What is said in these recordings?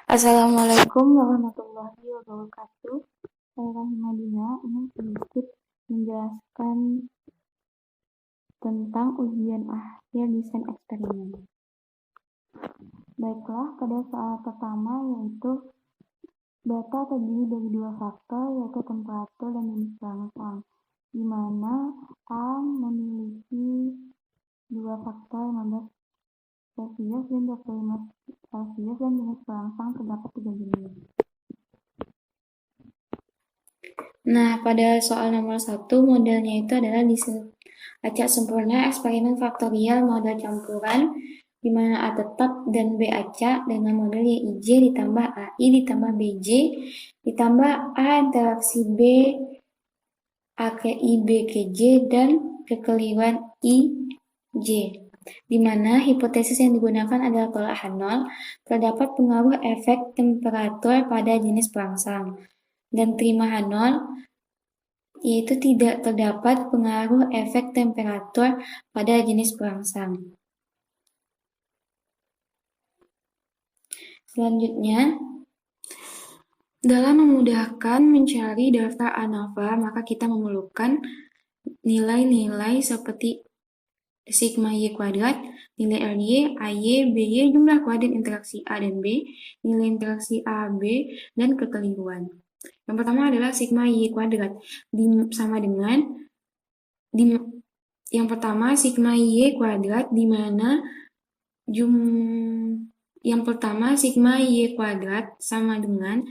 Assalamualaikum warahmatullahi wabarakatuh. Saya Rahmadina ingin sedikit menjelaskan tentang ujian akhir desain eksperimen. Baiklah, pada soal pertama yaitu data terdiri dari dua faktor yaitu temperatur dan jenis perangsang, di mana A memiliki dua faktor 15 Celsius dan 25 Celsius dan jenis perangsang terdapat 3 jenis. Nah, pada soal nomor 1, modelnya itu adalah desain acak sempurna eksperimen faktorial model campuran, di mana A tetap dan B acak dengan model YIJ ditambah AI ditambah BJ ditambah A interaksi B A ke I B ke J dan kekeliruan IJ, di mana hipotesis yang digunakan adalah tolak H0, terdapat pengaruh efek temperatur pada jenis perangsang, dan terima H0, yaitu tidak terdapat pengaruh efek temperatur pada jenis perangsang. Selanjutnya, dalam memudahkan mencari daftar ANOVA, maka kita memerlukan nilai-nilai seperti sigma Y kuadrat, nilai RY, AY, BY, jumlah kuadrat interaksi A dan B, nilai interaksi A, B, dan kekeliruan. Yang pertama adalah sigma Y kuadrat, sama dengan yang pertama sigma Y kuadrat, di mana yang pertama sigma Y kuadrat sama dengan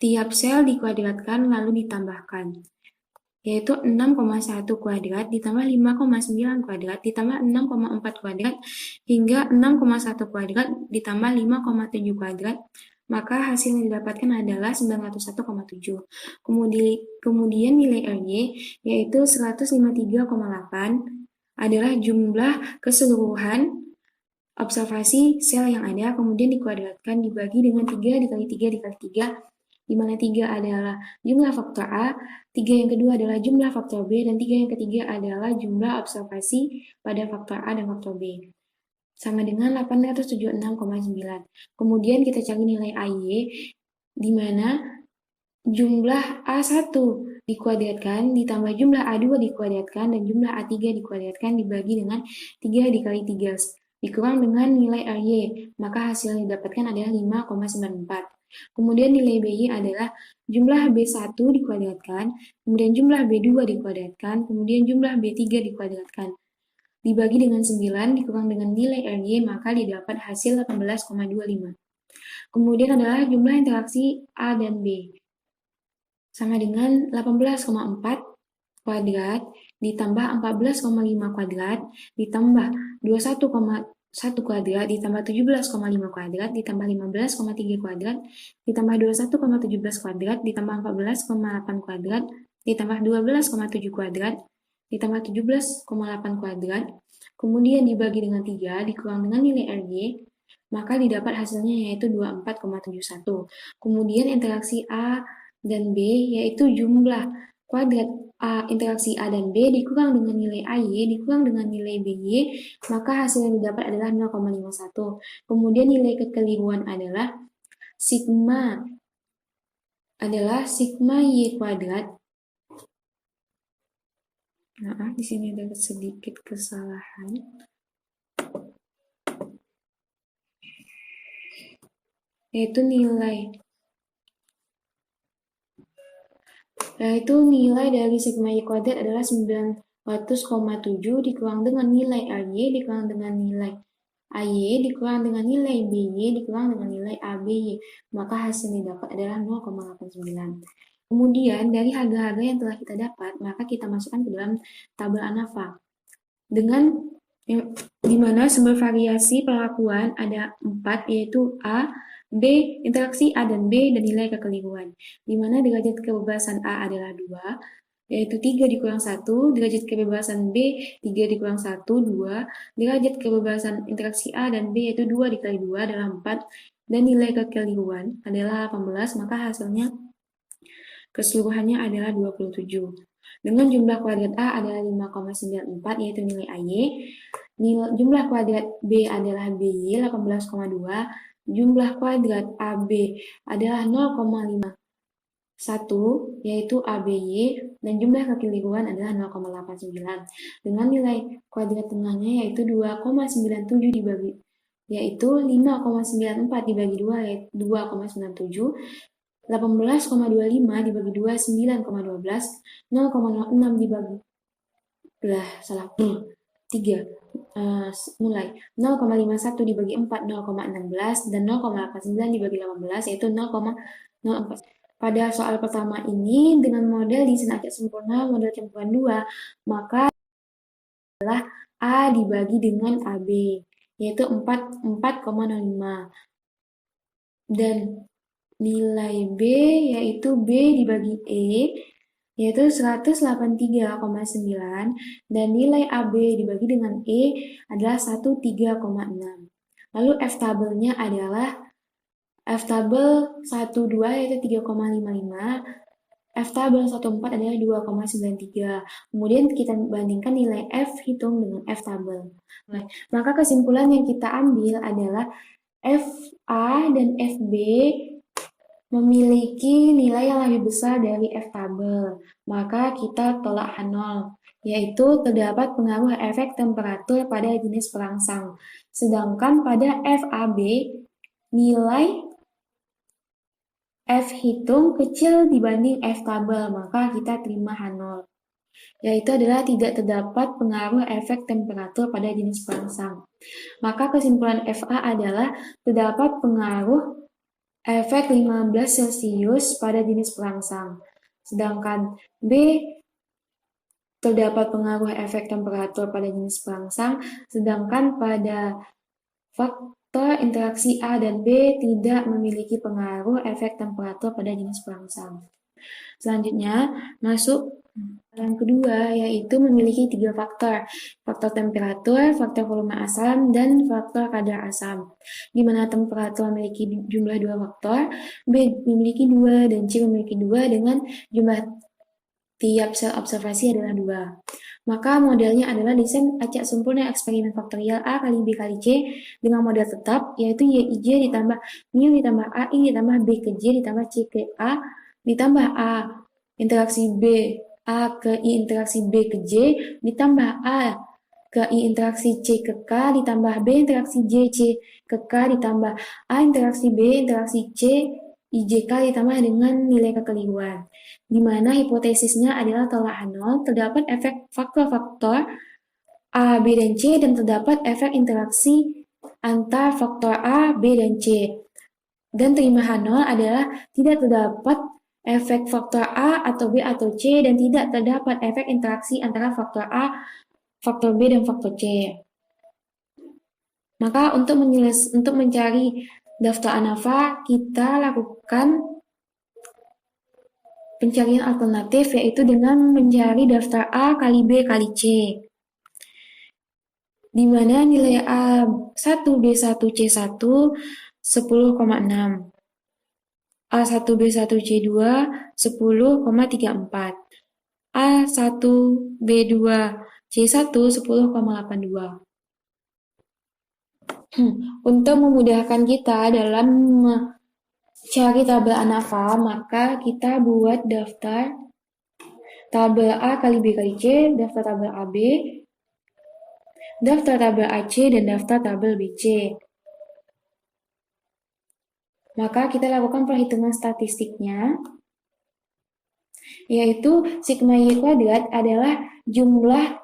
tiap sel dikuadratkan lalu ditambahkan, yaitu 6,1 kuadrat ditambah 5,9 kuadrat ditambah 6,4 kuadrat hingga 6,1 kuadrat ditambah 5,7 kuadrat, maka hasil yang didapatkan adalah 901,7. Kemudian nilai RY yaitu 153,8 adalah jumlah keseluruhan observasi sel yang ada, kemudian dikuadratkan dibagi dengan 3 dikali 3 dikali 3, di mana 3 adalah jumlah faktor A, 3 yang kedua adalah jumlah faktor B, dan 3 yang ketiga adalah jumlah observasi pada faktor A dan faktor B. Sama dengan 876,9. Kemudian kita cari nilai AY, di mana jumlah A1 dikuadratkan ditambah jumlah A2 dikuadratkan dan jumlah A3 dikuadratkan dibagi dengan 3 dikali 3 dikurang dengan nilai RY, maka hasil yang didapatkan adalah 5,94. Kemudian nilai BY adalah jumlah B1 dikuadratkan, kemudian jumlah B2 dikuadratkan, kemudian jumlah B3 dikuadratkan, dibagi dengan 9 dikurang dengan nilai RY, maka didapat hasil 18,25. Kemudian adalah jumlah interaksi A dan B, sama dengan 18,4 kuadrat ditambah 14,5 kuadrat ditambah 21,1 kuadrat ditambah 17,5 kuadrat ditambah 15,3 kuadrat ditambah 21,17 kuadrat ditambah 14,8 kuadrat ditambah 12,7 kuadrat ditambah 17,8 kuadrat, kemudian dibagi dengan 3 dikurang dengan nilai RY, maka didapat hasilnya yaitu 24,71. Kemudian interaksi A dan B yaitu jumlah kuadrat interaksi A dan B dikurang dengan nilai AY dikurang dengan nilai BY, maka hasil yang didapat adalah 0,51. Kemudian nilai kekeliruan adalah sigma Y kuadrat. Nah, di sini ada sedikit kesalahan. Yaitu nilai dari sigma Y kuadrat adalah 900,7 dikurang dengan nilai RY dikurang dengan nilai AY dikurang dengan nilai BY dikurang dengan nilai ABY, maka hasil yang didapat adalah 0,89. Kemudian dari harga-harga yang telah kita dapat, maka kita masukkan ke dalam tabel ANOVA. Di mana sumber variasi perlakuan ada 4, yaitu A, B, interaksi A dan B, dan nilai kekeliruan. Di mana derajat kebebasan A adalah 2, yaitu 3 dikurang 1, derajat kebebasan B 3 dikurang 1, 2, derajat kebebasan interaksi A dan B yaitu 2 dikali 2 adalah 4, dan nilai kekeliruan adalah 18, maka hasilnya keseluruhannya adalah 27. Dengan jumlah kuadrat A adalah 5,94 yaitu nilai AY, jumlah kuadrat B adalah BY 18,2, jumlah kuadrat AB adalah 0,51, yaitu ABY, dan jumlah kekeliruan adalah 0,89. Dengan nilai kuadrat tengahnya yaitu 2,97 dibagi, yaitu 5,94 dibagi 2, yaitu 2,97, 18,25 dibagi 2, 9,12, 0,06 dibagi, salah, 3. Mulai 0,51 dibagi 4, 0,16, dan 0,89 dibagi 18, yaitu 0,04. Pada soal pertama ini, dengan model desain acak sempurna model campuran 2, maka adalah A dibagi dengan AB, yaitu 4,05. Dan nilai B yaitu B dibagi E, yaitu 183,9, dan nilai AB dibagi dengan E adalah 13,6. Lalu F tabelnya adalah F tabel 12 yaitu 3,55, F tabel 14 adalah 2,93. Kemudian kita bandingkan nilai F hitung dengan F tabel. Nah, maka kesimpulan yang kita ambil adalah FA dan FB memiliki nilai yang lebih besar dari F tabel, maka kita tolak H0, yaitu terdapat pengaruh efek temperatur pada jenis perangsang. Sedangkan pada FAB, nilai F hitung kecil dibanding F tabel, maka kita terima H0, yaitu adalah tidak terdapat pengaruh efek temperatur pada jenis perangsang. Maka kesimpulan FA adalah terdapat pengaruh efek 15 Celcius pada jenis perangsang. Sedangkan B terdapat pengaruh efek temperatur pada jenis perangsang, sedangkan pada faktor interaksi A dan B tidak memiliki pengaruh efek temperatur pada jenis perangsang. Selanjutnya, masuk yang kedua, yaitu memiliki 3 faktor. Faktor temperatur, faktor volume asam, dan faktor kadar asam. Di mana temperatur memiliki jumlah 2 faktor, B memiliki 2, dan C memiliki 2, dengan jumlah tiap sel observasi adalah 2. Maka modelnya adalah desain acak sempurna eksperimen faktorial A kali B kali C dengan model tetap, yaitu YIJ ditambah mu ditambah AI ditambah B ke J ditambah C ke A ditambah A interaksi B A ke I interaksi B ke J ditambah A ke I interaksi C ke K ditambah B interaksi J C ke K ditambah A interaksi B interaksi C IJK ditambah dengan nilai kekeliruan, di mana hipotesisnya adalah tolak H0, terdapat efek faktor-faktor A, B, dan C, dan terdapat efek interaksi antar faktor A, B, dan C. Dan terima H0 adalah tidak terdapat efek faktor A atau B atau C, dan tidak terdapat efek interaksi antara faktor A, faktor B, dan faktor C. Maka untuk mencari daftar ANAVA, kita lakukan pencarian alternatif, yaitu dengan mencari daftar A kali B kali C, di mana nilai A1, B1, C1 10,6, A1, B1, C2 10,34, A1, B2, C1 10,82. Untuk memudahkan kita dalam mencari tabel ANAVA, maka kita buat daftar tabel A kali B kali C, daftar tabel AB, daftar tabel AC, dan daftar tabel BC. Maka kita lakukan perhitungan statistiknya, yaitu sigma Y kuadrat adalah jumlah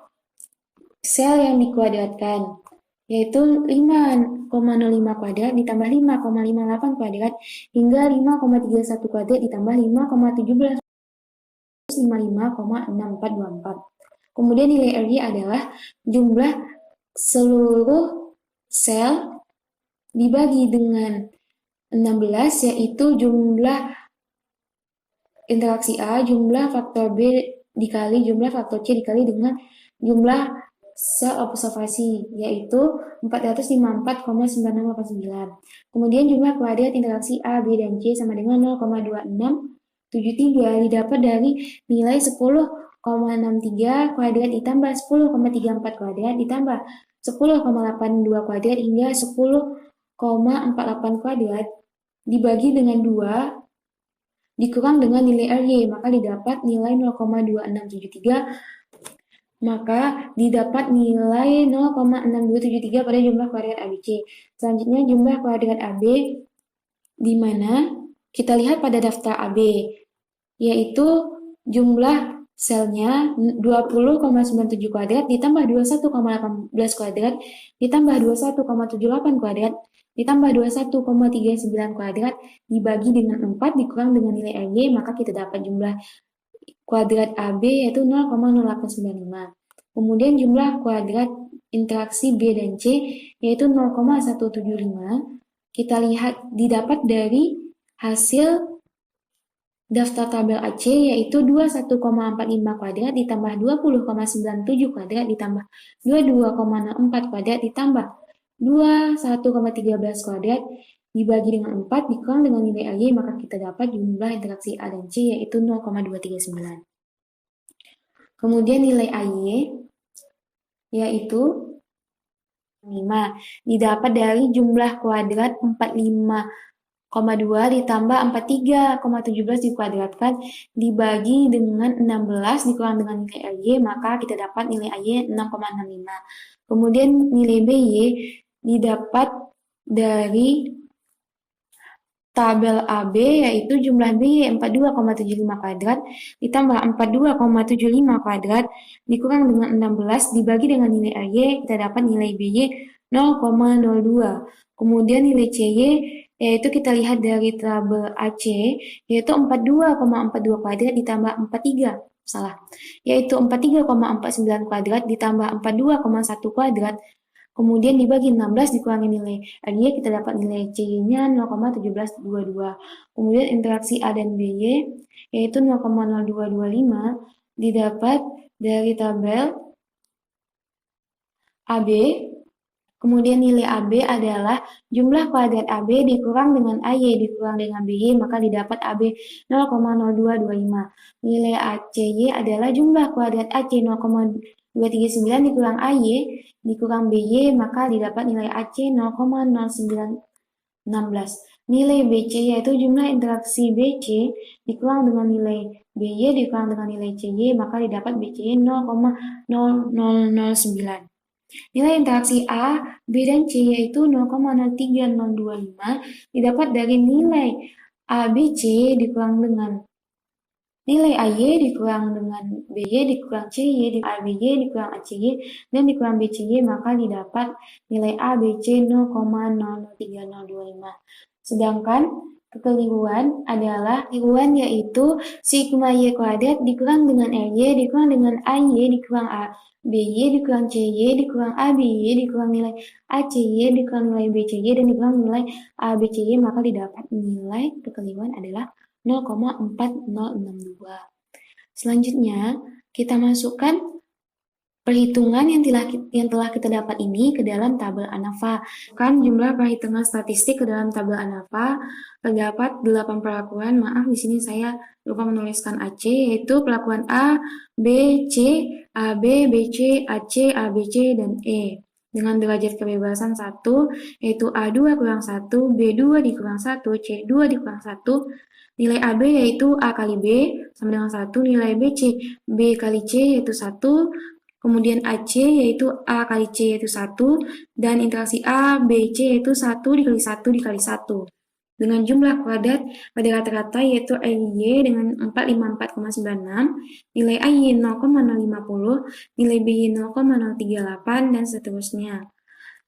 sel yang dikuadratkan, yaitu 5,05 kuadrat ditambah 5,58 kuadrat hingga 5,31 kuadrat ditambah 5,17 55,6424. Kemudian nilai RY adalah jumlah seluruh sel dibagi dengan 16, yaitu jumlah interaksi A, jumlah faktor B dikali jumlah faktor C dikali dengan jumlah sel observasi, yaitu 454,9689. Kemudian jumlah kuadrat interaksi A, B, dan C sama dengan 0,2673 didapat dari nilai 10,63 kuadrat ditambah 10,34 kuadrat ditambah 10,82 kuadrat hingga 10,54 kuadrat dibagi dengan 2 dikurang dengan nilai RY, maka didapat nilai 0,2673, maka didapat nilai 0,6273 pada jumlah kuadrat ABC. Selanjutnya jumlah kuadrat AB, di mana kita lihat pada daftar AB, yaitu jumlah selnya 20,97 kuadrat ditambah 21,18 kuadrat ditambah 21,78 kuadrat ditambah 21,39 kuadrat dibagi dengan 4 dikurang dengan nilai RY, maka kita dapat jumlah kuadrat AB yaitu 0,0895. Kemudian jumlah kuadrat interaksi B dan C yaitu 0,175. Kita lihat didapat dari hasil daftar tabel AC yaitu 21,45 kuadrat ditambah 20,97 kuadrat ditambah 22,64 kuadrat ditambah 21,13 kuadrat dibagi dengan 4 dikurang dengan nilai RY, maka kita dapat jumlah interaksi A dan C yaitu 0,239. Kemudian nilai AY yaitu 5 didapat dari jumlah kuadrat 45,2 ditambah 43,17 dikuadratkan dibagi dengan 16 dikurang dengan nilai RY, maka kita dapat nilai AY 6,65. Kemudian nilai BY didapat dari tabel AB yaitu jumlah BY 42,75 kuadrat ditambah 42,75 kuadrat dikurang dengan 16 dibagi dengan nilai RY, kita dapat nilai BY 0,02. Kemudian nilai CY yaitu kita lihat dari tabel AC yaitu 42,42 kuadrat ditambah 43,49 kuadrat ditambah 42,1 kuadrat kemudian dibagi 16 dikurangi nilai RY, kita dapat nilai CY-nya 0,1722. Kemudian interaksi A dan BY yaitu 0,0225 didapat dari tabel AB. Kemudian nilai AB adalah jumlah kuadrat AB dikurang dengan AY dikurang dengan BY, maka didapat AB 0,0225. Nilai ACY adalah jumlah kuadrat AC 0,239 dikurang AY dikurang BY, maka didapat nilai AC 0,0916. Nilai BC yaitu jumlah interaksi BC dikurang dengan nilai BY dikurang dengan nilai CY, maka didapat BCY 0,0009. Nilai interaksi A, B, dan C yaitu 0,03025 didapat dari nilai ABC dikurang dengan nilai AY dikurang dengan BY dikurang CY dikurang ABY dikurang ACY dan dikurang BCY, maka didapat nilai ABC 0,003025. Sedangkan kekeliruan adalah kekeliruan yaitu sigma Y kuadrat dikurang dengan RY dikurang dengan AY dikurang ABY dikurang CY dikurang ABY dikurang nilai ACY dikurang nilai BCY dan dikurang nilai ABCY, maka didapat nilai kekeliruan adalah 0,4062. Selanjutnya, kita masukkan perhitungan yang telah kita dapat ini ke dalam tabel ANAFA. Kan jumlah perhitungan statistik ke dalam tabel ANAFA terdapat 8 perlakuan. Maaf, di sini saya lupa menuliskan AC, yaitu perlakuan A, B, C, AB, BC, AC, ABC, dan E. Dengan derajat kebebasan 1, yaitu A2 kurang 1, B2 dikurang 1, C2 dikurang 1, nilai AB yaitu A kali B sama dengan 1, nilai BC B kali C yaitu 1, kemudian AC yaitu A kali C yaitu 1, dan interaksi A, B, C yaitu 1 dikali 1 dikali 1. Dengan jumlah kuadrat pada rata-rata yaitu RY dengan 454,96, nilai AY 0,050, nilai BY 0,038, dan seterusnya.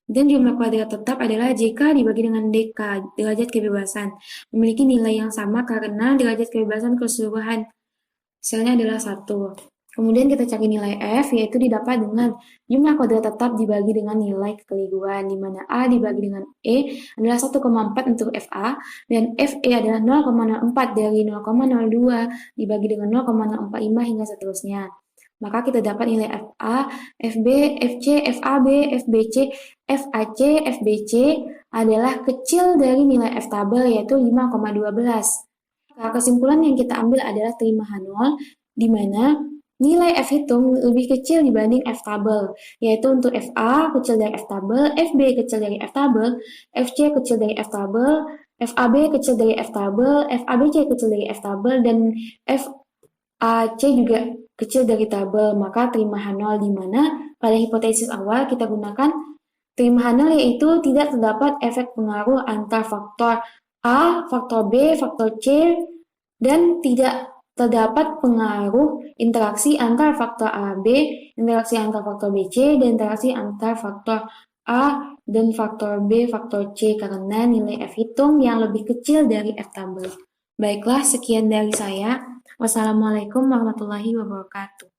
Dan jumlah kuadrat tetap adalah JK dibagi dengan DK, derajat kebebasan, memiliki nilai yang sama karena derajat kebebasan keseluruhan selnya adalah 1. Kemudian kita cari nilai F, yaitu didapat dengan jumlah kuadrat tetap dibagi dengan nilai kekeliruan, di mana A dibagi dengan E adalah 1,4 untuk FA, dan FE adalah 0,04 dari 0,02 dibagi dengan 0,045 hingga seterusnya. Maka kita dapat nilai FA, FB, FC, FAB, FBC, FAC, FBC adalah kecil dari nilai F tabel yaitu 5,12. Kesimpulan yang kita ambil adalah terima H0, di mana nilai F hitung lebih kecil dibanding F tabel, yaitu untuk FA kecil dari F tabel, FB kecil dari F tabel, FC kecil dari F tabel, FAB kecil dari F tabel, FABC kecil dari F tabel, dan FAC juga kecil dari tabel. Maka terima H0 di mana pada hipotesis awal kita gunakan terima H0 yaitu tidak terdapat efek pengaruh antar faktor A, faktor B, faktor C, dan tidak terdapat pengaruh interaksi antar faktor A, B, interaksi antar faktor B, C, dan interaksi antar faktor A dan faktor B, faktor C karena nilai F hitung yang lebih kecil dari F tabel. Baiklah, sekian dari saya. Wassalamualaikum warahmatullahi wabarakatuh.